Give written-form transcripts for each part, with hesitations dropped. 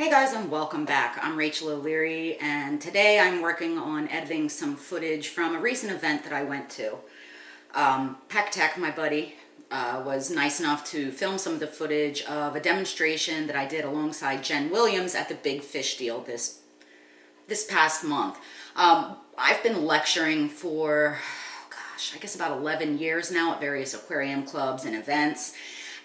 Hey guys, and welcome back. I'm Rachel O'Leary, and today I'm working on editing some footage from a recent event that I went to. Pecktec, my buddy, was nice enough to film some of the footage of a demonstration that I did alongside Jen Williams at the Big Fish Deal this past month. I've been lecturing for, I guess about 11 years now at various aquarium clubs and events.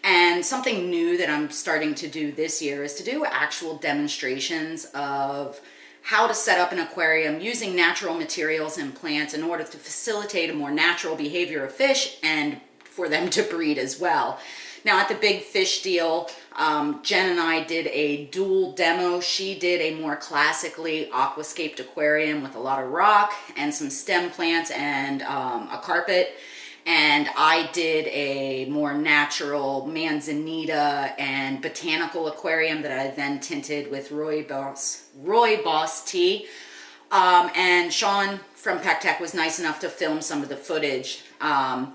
And something new that I'm starting to do this year is to do actual demonstrations of how to set up an aquarium using natural materials and plants in order to facilitate a more natural behavior of fish and for them to breed as well. Now at the Big Fish Deal, Jen and I did a dual demo. She did a more classically aquascaped aquarium with a lot of rock and some stem plants and a carpet. And I did a more natural manzanita and botanical aquarium that I then tinted with Roy Boss tea. And Sean from Pecktec was nice enough to film some of the footage. Now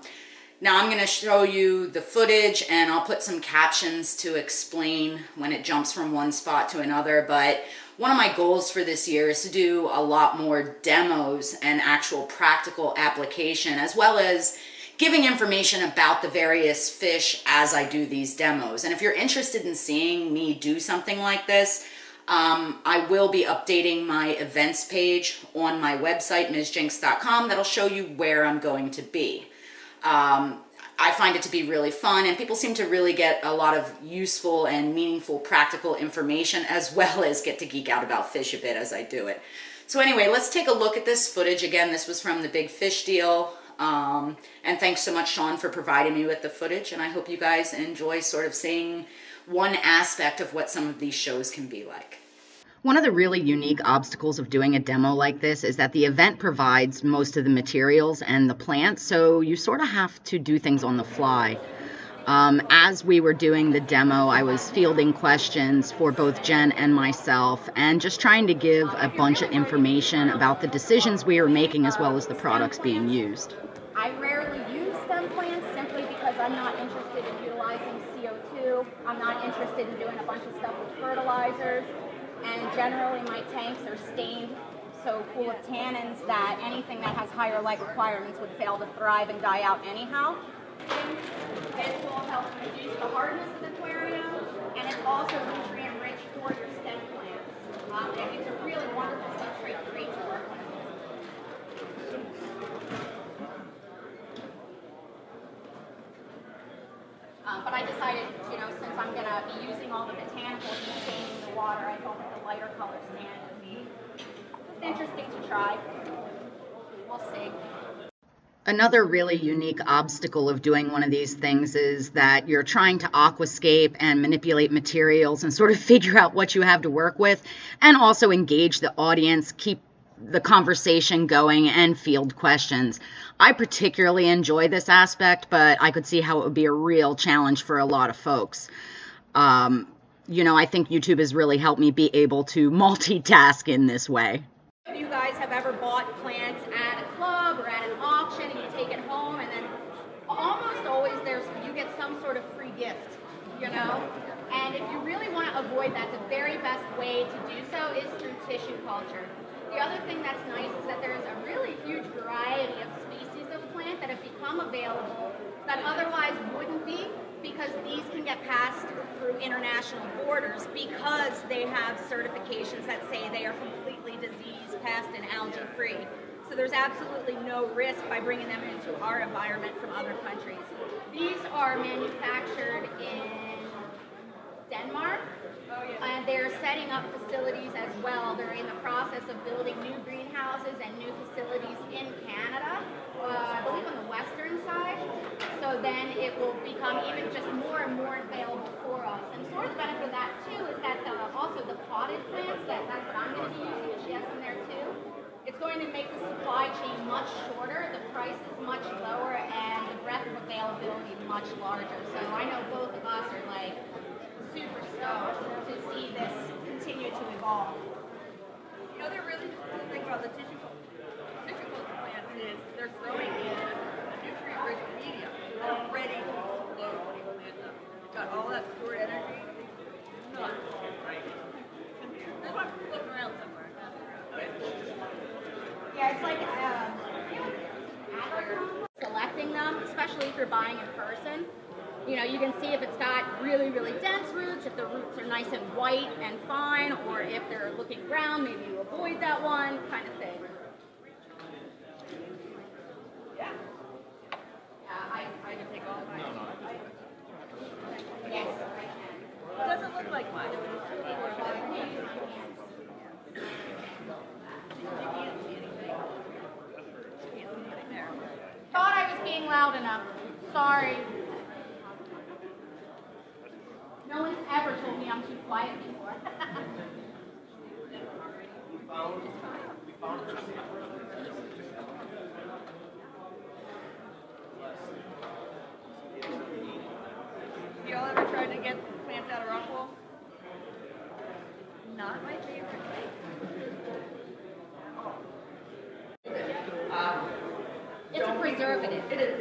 I'm going to show you the footage and I'll put some captions to explain when it jumps from one spot to another. But one of my goals for this year is to do a lot more demos and actual practical application, as well as giving information about the various fish as I do these demos. And if you're interested in seeing me do something like this, I will be updating my events page on my website, msjinx.com, that'll show you where I'm going to be. I find it to be really fun, and people seem to really get a lot of useful and meaningful practical information, as well as get to geek out about fish a bit as I do it. So anyway, let's take a look at this footage. Again, this was from the Big Fish Deal. And thanks so much, Sean, for providing me with the footage, and I hope you guys enjoy sort of seeing one aspect of what some of these shows can be like. One of the really unique obstacles of doing a demo like this is that the event provides most of the materials and the plants, so you sort of have to do things on the fly. As we were doing the demo, I was fielding questions for both Jen and myself and just trying to give a bunch of information about the decisions we were making as well as the products being used. I rarely use stem plants simply because I'm not interested in utilizing CO2. I'm not interested in doing a bunch of stuff with fertilizers. And generally my tanks are stained so full of tannins that anything that has higher light requirements would fail to thrive and die out anyhow. This will help reduce the hardness of the aquarium, and it's also nutrient rich for your stem plants. And it's a really wonderful substrate, great to work with. But I decided, since I'm going to be using all the botanicals and staining the water, I thought that the lighter color sand would be just interesting to try. We'll see. Another really unique obstacle of doing one of these things is that you're trying to aquascape and manipulate materials and sort of figure out what you have to work with, and also engage the audience, keep the conversation going, and field questions. I particularly enjoy this aspect, but I could see how it would be a real challenge for a lot of folks. I think YouTube has really helped me be able to multitask in this way. If you guys have ever bought plants at a club or at an auction and you take it home, and then almost always you get some sort of free gift, And if you really want to avoid that, the very best way to do so is through tissue culture. The other thing that's nice is that there is a really huge variety of species of plant that have become available that otherwise wouldn't be, because these can get passed through international borders because they have certifications that say they are completely disease, pest, and algae free. So there's absolutely no risk by bringing them into our environment from other countries. These are manufactured in Denmark, and they're setting up facilities as well. They're in the process of building new greenhouses and new facilities in Canada, I believe on the western side. So then it will become even just more and more available for us. And sort of the benefit of that too is that also the potted plants, that's what I'm going to be using, and she has some there too. It's going to make the supply chain much shorter, the price is much lower, and the breadth of availability much larger. So I know both of us are like super stoked to see this continue to evolve. The really cool thing about the tissue culture plants is they're growing in a nutrient-rich medium. They're ready to explode when you plant them. They've got all that stored energy. Nuts. especially if you're buying in person. You know, you can see if it's got really, really dense roots, if the roots are nice and white and fine, or if they're looking brown, maybe you avoid that one, kind of thing. Yeah. I can take all of mine. Yes. It doesn't look like much, but it's too cool. You can't see anything. You can't see anything there. Thought I was being loud enough. Sorry. No one's ever told me I'm too quiet before. Y'all ever tried to get plants out of rock wool? Not my favorite thing. It's a preservative. It is.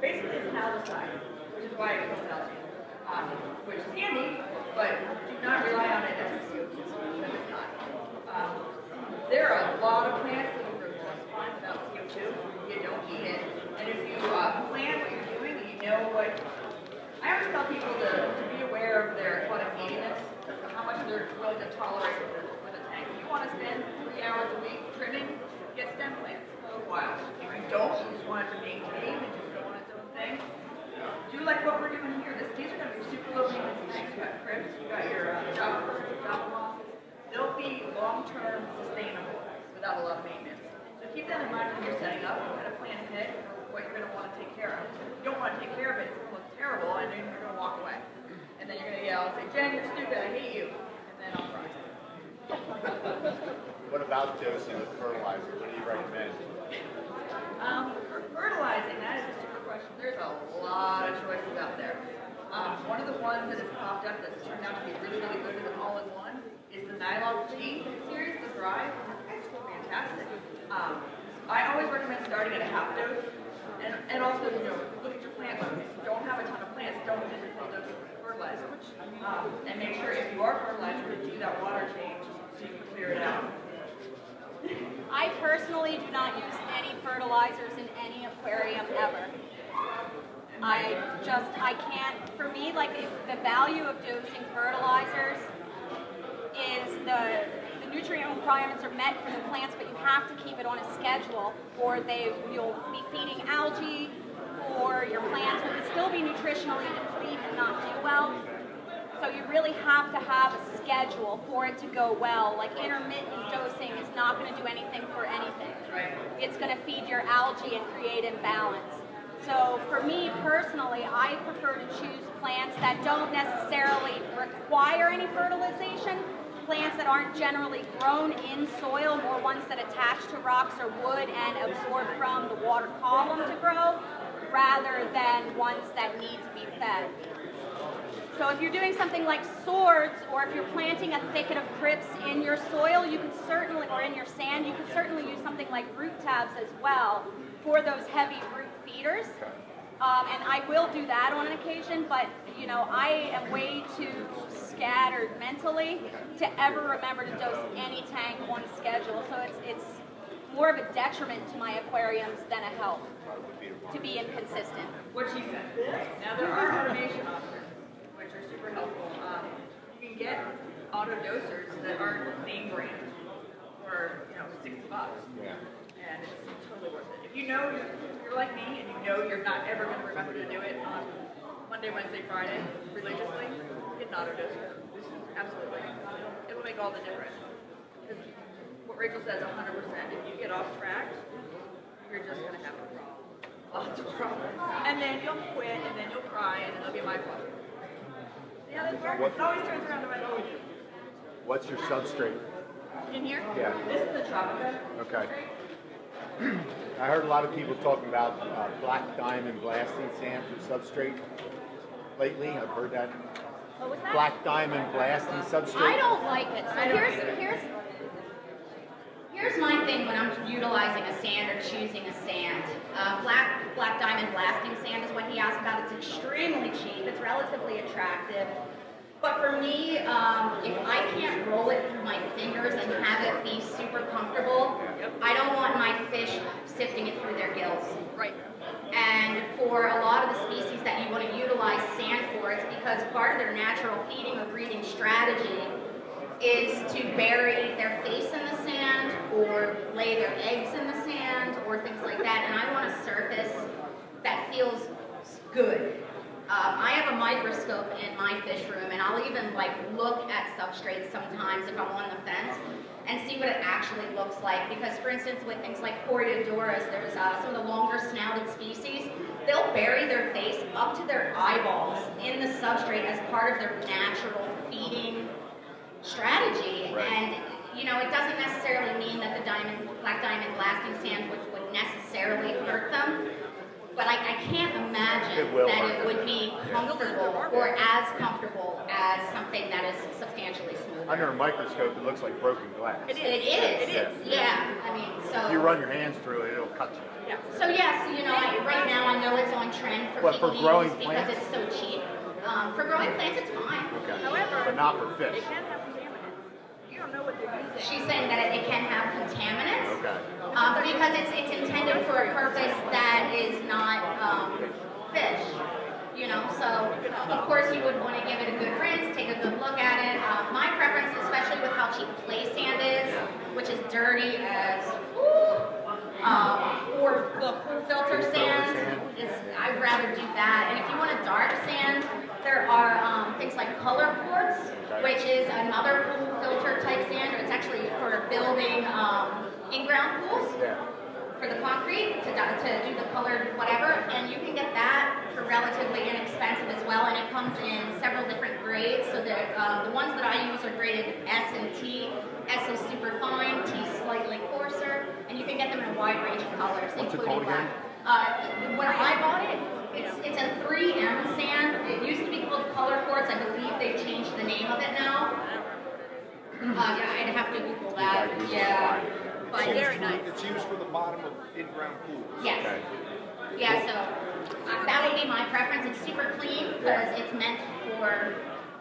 Basically, it's an algaecide, which is why it kills algae. Which is handy, but do not rely on it as a CO2 solution. It's not. There are a lot of plants that will grow just fine without CO2. You don't need it. And if you plan what you're doing, and you know what. I always tell people to be aware of their aquatic neediness, how much they're willing to tolerate with a tank. If you want to spend 3 hours a week trimming, get stem plants for a while. If you don't, you just want it to maintain and just go on its own thing. Do like what we're doing here. These are going to be super low maintenance tanks. You've got cribs, you've got your Java mosses. They'll be long-term sustainable without a lot of maintenance. So keep that in mind when you're setting up. You kind of plan ahead for what you're going to want to take care of. If you don't want to take care of it, it's going to look terrible, and then you're going to walk away. And then you're going to yell and say, Jen, you're stupid, I hate you. And then I'll cry. What about dosing with fertilizer? What do you recommend? For fertilizing, that is a super question. There's a lot of choices out there. One of the ones that has popped up that's turned out to be really, really good with an all-in-one is the Nylon G series, the dry. It's fantastic. I always recommend starting at a half dose, and also, you know, look at your plant load. If you don't have a ton of plants, don't use a full dose of fertilizer. And make sure if you are fertilizing to do that water change so you can clear it out. I personally do not use any fertilizers in any aquarium ever. I can't, for me, like the value of dosing fertilizers is the nutrient requirements are met for the plants, but you have to keep it on a schedule or you'll be feeding algae or your plants will still be nutritionally depleted and not do well. So you really have to have a schedule for it to go well. Like intermittent dosing is not going to do anything for anything. Right. It's going to feed your algae and create imbalance. So for me personally, I prefer to choose plants that don't necessarily require any fertilization, plants that aren't generally grown in soil, more ones that attach to rocks or wood and absorb from the water column to grow, rather than ones that need to be fed. So if you're doing something like swords, or if you're planting a thicket of crypts in your soil, you could certainly, or in your sand, you could certainly use something like root tabs as well for those heavy root feeders. And I will do that on an occasion, but you know, I am way too scattered mentally to ever remember to dose any tank on schedule. So it's more of a detriment to my aquariums than a help to be inconsistent. What she said. Now there are automation options, which are super helpful. You can get auto dosers that aren't name brand for $60. Yeah. And it's totally worth it. If you know you're like me and you know you're not ever going to remember to do it on Monday, Wednesday, Friday religiously, get an auto doser. Absolutely. It'll make all the difference. Because what Rachel says 100%, if you get off track, you're just going to have a problem. Lots of problems. And then you'll quit, and then you'll cry, and then it'll be my fault. Yeah, that's work. It always turns around to my fault. What's your substrate? In here? Yeah. This is the Tropica. Okay. I heard a lot of people talking about black diamond blasting sand for substrate lately. I've heard that. What was that? Black diamond blasting substrate. I don't like it. So here's my thing when I'm utilizing a sand or choosing a sand. Black diamond blasting sand is what he asked about. It's extremely cheap. It's relatively attractive. But for me, if I can't roll it through my fingers and have it be super comfortable, I don't want my fish sifting it through their gills. Right. And for a lot of because part of their natural feeding or breeding strategy is to bury their face in the sand or lay their eggs in the sand or things like that, and I want a surface that feels good. I have a microscope in my fish room, and I'll even like look at substrates sometimes if I'm on the fence and see what it actually looks like. Because for instance, with things like Coriodoras, there's some of the longer snouted species, they'll bury their face up to their eyeballs in the substrate as part of their natural feeding strategy. Right. And you know, it doesn't necessarily mean that the black diamond blasting sand would necessarily hurt them. But I can't imagine that it would be comfortable or as comfortable as something that is substantially smoother. Under a microscope, it looks like broken glass. It is. Yeah. I mean, so. If you run your hands through it, it'll cut you. Yeah. So yes, you know, right now I know it's on trend for people to use because it's so cheap. For growing plants, it's fine. Okay. However, but not for fish. It can have contaminants. You don't know what they're using. She's saying that it can have contaminants. Okay. Because it's intended for a purpose that is not fish, you know, so of course you would want to give it a good rinse, take a good look at it. My preference, especially with how cheap clay sand is, which is dirty as or the pool filter sand, I'd rather do that. And if you want a dark sand, there are things like color quartz, which is another pool filter type sand. It's actually for building in-ground pools for the concrete to do the colored whatever, and you can get that for relatively inexpensive as well, and it comes in several different grades. So the ones that I use are graded S and T. S is super fine, T is slightly coarser, and you can get them in a wide range of colors, including black. When I bought it, it's a 3M sand. It used to be called color quartz. I believe they've changed the name of it now. Yeah, I'd have to Google that. Yeah. But very nice. It's used for the bottom of in-ground pools. Yes. Okay. Yeah, so that would be my preference. It's super clean because it's meant for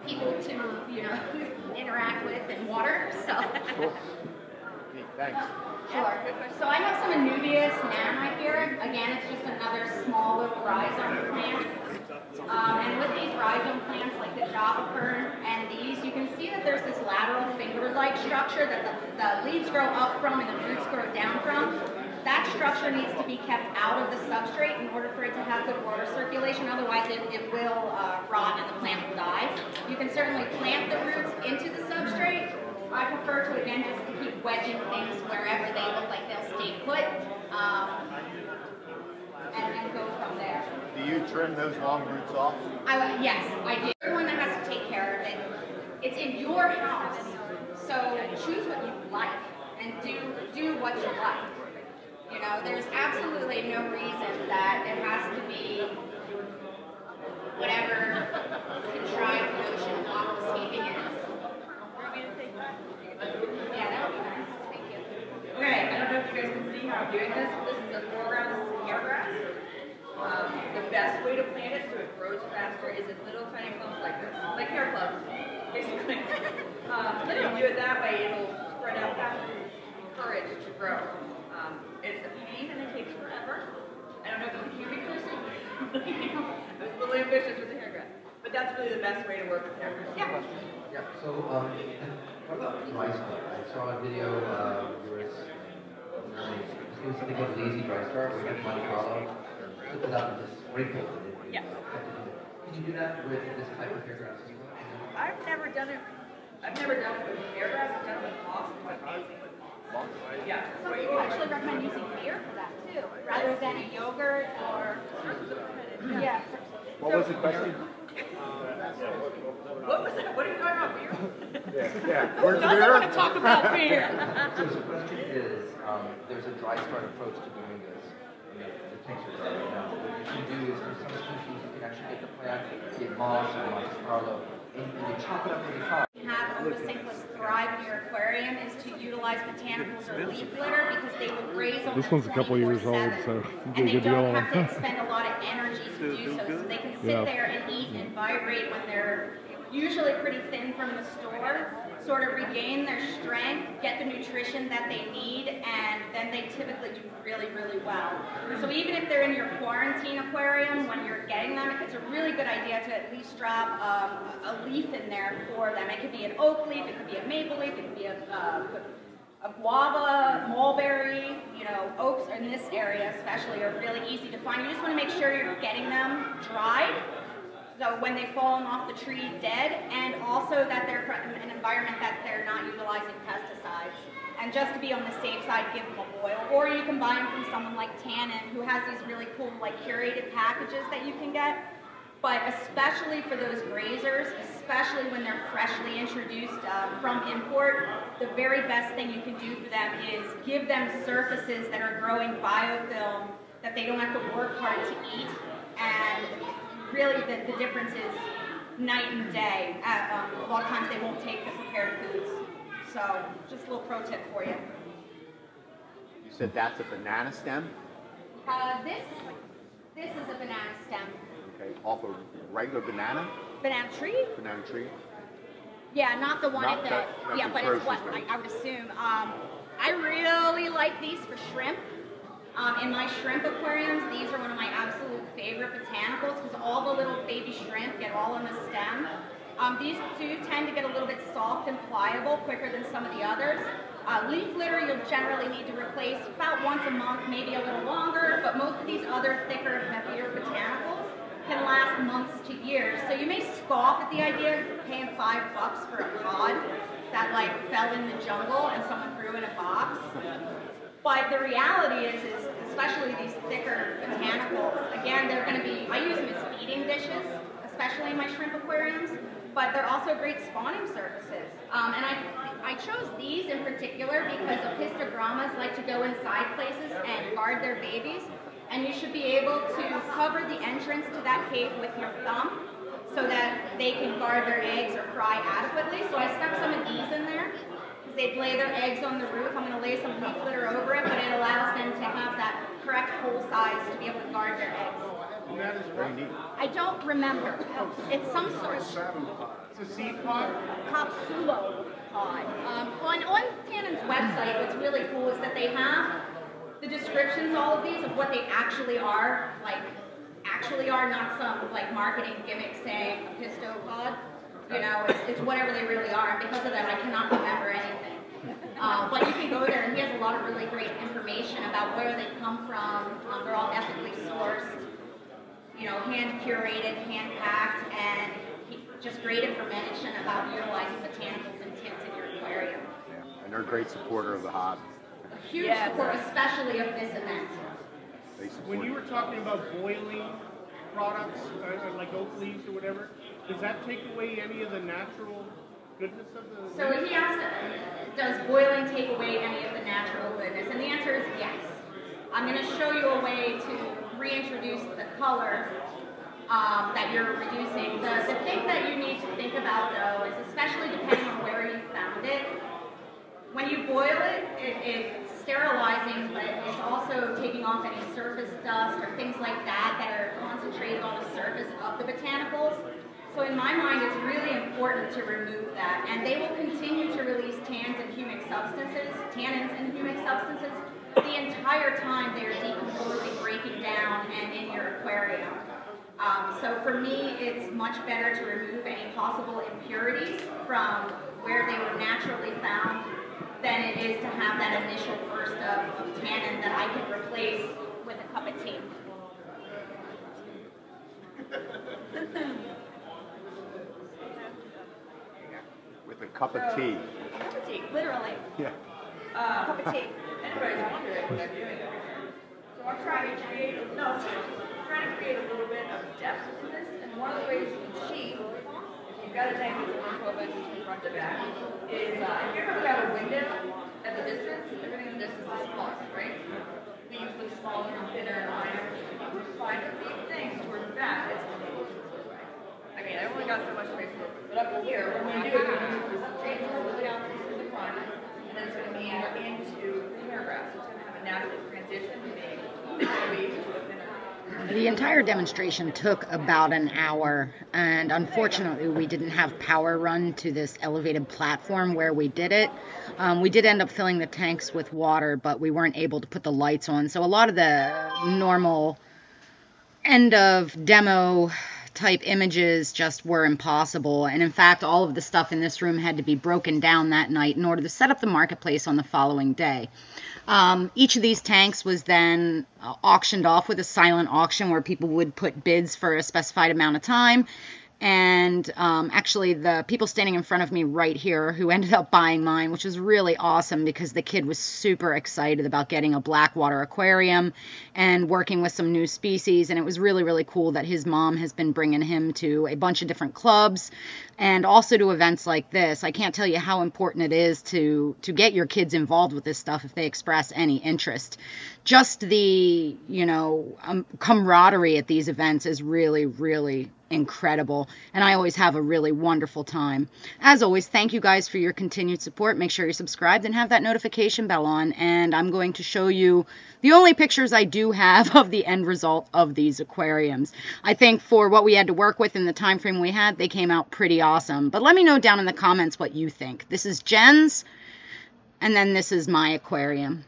people to, you know, interact with in water. So. Cool. Thanks. Sure. So I have some Anubias nana here. Again, it's just another small little rhizome plant. And with these rhizome plants like the Java fern and these, you can see that there's this lateral finger-like structure that the leaves grow up from and the roots grow down from. That structure needs to be kept out of the substrate in order for it to have good water circulation. Otherwise, it will rot and the plant will die. You can certainly plant the roots into the substrate. I prefer to, again, just to keep wedging things wherever they look like they'll stay put, and go from there. Do you trim those long roots off? Yes, I do. Everyone that has to take care of it. It's in your house, so choose what you like and do what you like. You know, there's absolutely no reason that it has to be whatever contrived notion of aquascaping is. Yeah, that would be nice. Thank you. Okay, I don't know if you guys can see how I'm doing this. This is the foreground, this is hair grass. The best way to plant it so it grows faster is in little tiny clumps like this, like hair clumps, basically. If you do it that way, it'll spread out faster, encourage to grow. It's a pain and it takes forever. I don't know if you can hear me, Chrissy. I was a little ambitious with the hair grass, but that's really the best way to work with hair grass. Yeah. Yeah, so what about dry start? I saw a video where it's something called lazy dry start, where you get Monte Carlo, put it up and just sprinkle it. Yeah. Can you do that with this type of hair grass as well? I've never done it with hair grass. I've done it with moss. Yeah. So you actually recommend using beer for that too, rather than a yogurt or. Yeah. What was the question? What was it? What are you talking about, beer? Yeah. Who doesn't want to talk about beer? So the question is, there's a dry start approach to doing this. The tinctures are right now. What you can do is, for some species, you can actually get the plant, get moss or Monte Carlo, and you chop it up really fine. Have Ovicinquas thrive in your aquarium is to utilize botanicals or leaf litter because they will graze on This one's a couple years old, so you get a good deal and they on don't have to expend a lot of energy to do so. So they can sit there and eat and vibrate when they're usually pretty thin from the store. sort of regain their strength, get the nutrition that they need, and then they typically do really, really well. So even if they're in your quarantine aquarium, when you're getting them, it's a really good idea to at least drop a leaf in there for them. It could be an oak leaf, it could be a maple leaf, it could be a guava, mulberry. You know, oaks in this area especially are really easy to find. You just want to make sure you're getting them dried, so when they've fallen off the tree dead, and also that they're from an environment that they're not utilizing pesticides. And just to be on the safe side, give them a boil. Or you can buy them from someone like Tannin, who has these really cool, like, curated packages that you can get. But especially for those grazers, especially when they're freshly introduced from import, the very best thing you can do for them is give them surfaces that are growing biofilm that they don't have to work hard to eat. And really the difference is night and day. A lot of times they won't take the prepared foods. So just a little pro tip for you. You said that's a banana stem? This is a banana stem. Okay, off a regular banana? Banana tree? Banana tree? Yeah, not the one Not at that yeah, but it's what grocery store. I would assume. I really like these for shrimp. In my shrimp aquariums, these are one of my absolute favorite botanicals because all the little baby shrimp get all in the stem. These do tend to get a little bit soft and pliable quicker than some of the others. Leaf litter you'll generally need to replace about once a month, maybe a little longer, but most of these other thicker, heavier botanicals can last months to years. So you may scoff at the idea of paying $5 for a pod that like fell in the jungle and someone threw in a box. But the reality is especially these thicker botanicals, again, they're going to be, I use them as feeding dishes, especially in my shrimp aquariums, but they're also great spawning surfaces. And I chose these in particular because apistogramas like to go inside places and guard their babies, and you should be able to cover the entrance to that cave with your thumb so that they can guard their eggs or fry adequately. So I stuck some of these in there. They'd lay their eggs on the roof. I'm going to lay some leaf litter over it, but it allows them to have that correct hole size to be able to guard their eggs. And that is Very neat. I don't remember. It's some sort of It's a seed pod. capsulo pod. On Tannen's website, what's really cool is that they have the descriptions, all of these, of what they actually are, not some like marketing gimmick saying apisto pod. You know, it's whatever they really are, and because of that, I cannot remember anything. But you can go there, and he has a lot of really great information about where they come from. They're all ethically sourced, you know, hand curated, hand packed, and just great information about utilizing botanicals and tints in your aquarium. Yeah. And they're a great supporter of the hobby. Huge support, especially of this event. They support When you were talking about boiling products, like oak leaves or whatever, does that take away any of the natural goodness of the... So he asked, does boiling take away any of the natural goodness? And the answer is yes. I'm going to show you a way to reintroduce the color that you're reducing. The thing that you need to think about, though, is especially depending on where you found it, when you boil it, it's sterilizing, but it's also taking off any surface dust or things like that that are concentrated on the surface of the botanicals. So in my mind, it's really important to remove that. And they will continue to release tannins and humic substances the entire time they are decomposing, breaking down, and in your aquarium. So for me, it's much better to remove any possible impurities from where they were naturally found than it is to have that initial burst of tannin that I can replace with a cup of tea. with a cup of tea. Cup of tea, literally. Yeah. Cup of tea. Anybody's wondering what I'm doing over here. So I'm trying to create a little bit of depth to this, and one of the ways you can cheat, if you've got a tank that's over 12 inches from front to back, is if you ever got a window at the distance, everything in the distance is smaller, right? We usually smaller and thinner and finer. You find a few things towards the back that's going to be towards the right. I mean, I only got so much space to work with, but up here, what we're going to do is we're going to move the substrate all the way down to the front, and then it's going to meander into the paragraph. So it's going to have a natural transition from being a weed to a thinner. And The entire demonstration took about an hour, and unfortunately we didn't have power run to this elevated platform where we did it. We did end up filling the tanks with water, but we weren't able to put the lights on, so a lot of the normal end of demo type images just were impossible. And in fact, all of the stuff in this room had to be broken down that night in order to set up the marketplace on the following day. Each of these tanks was then auctioned off with a silent auction where people would put bids for a specified amount of time. And actually the people standing in front of me right here who ended up buying mine, which was really awesome because the kid was super excited about getting a Blackwater aquarium and working with some new species. And it was really, really cool that his mom has been bringing him to a bunch of different clubs and also to events like this. I can't tell you how important it is to get your kids involved with this stuff if they express any interest. Just the, you know, camaraderie at these events is really, really incredible, and I always have a really wonderful time. As always, thank you guys for your continued support. Make sure you're subscribed and have that notification bell on, and I'm going to show you the only pictures I do have of the end result of these aquariums. I think for what we had to work with in the time frame we had, they came out pretty awesome. But let me know down in the comments what you think. This is Jen's, and then this is my aquarium.